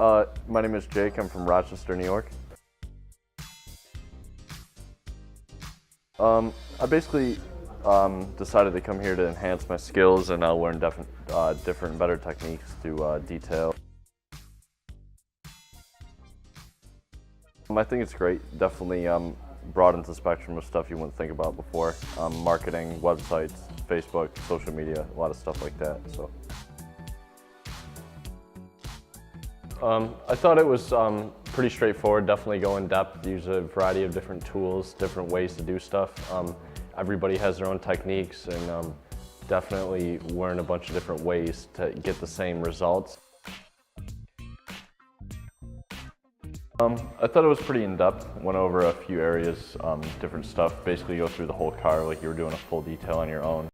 My name is Jake. I'm from Rochester, New York. I basically decided to come here to enhance my skills and learn different, better techniques to detail. I think it's great. Definitely broadens the spectrum of stuff you wouldn't think about before. Marketing, websites, Facebook, social media, a lot of stuff like that. So. I thought it was pretty straightforward. Definitely go in depth, use a variety of different tools, different ways to do stuff. Everybody has their own techniques, and definitely learn a bunch of different ways to get the same results. I thought it was pretty in-depth. Went over a few areas, different stuff. Basically go through the whole car like you were doing a full detail on your own.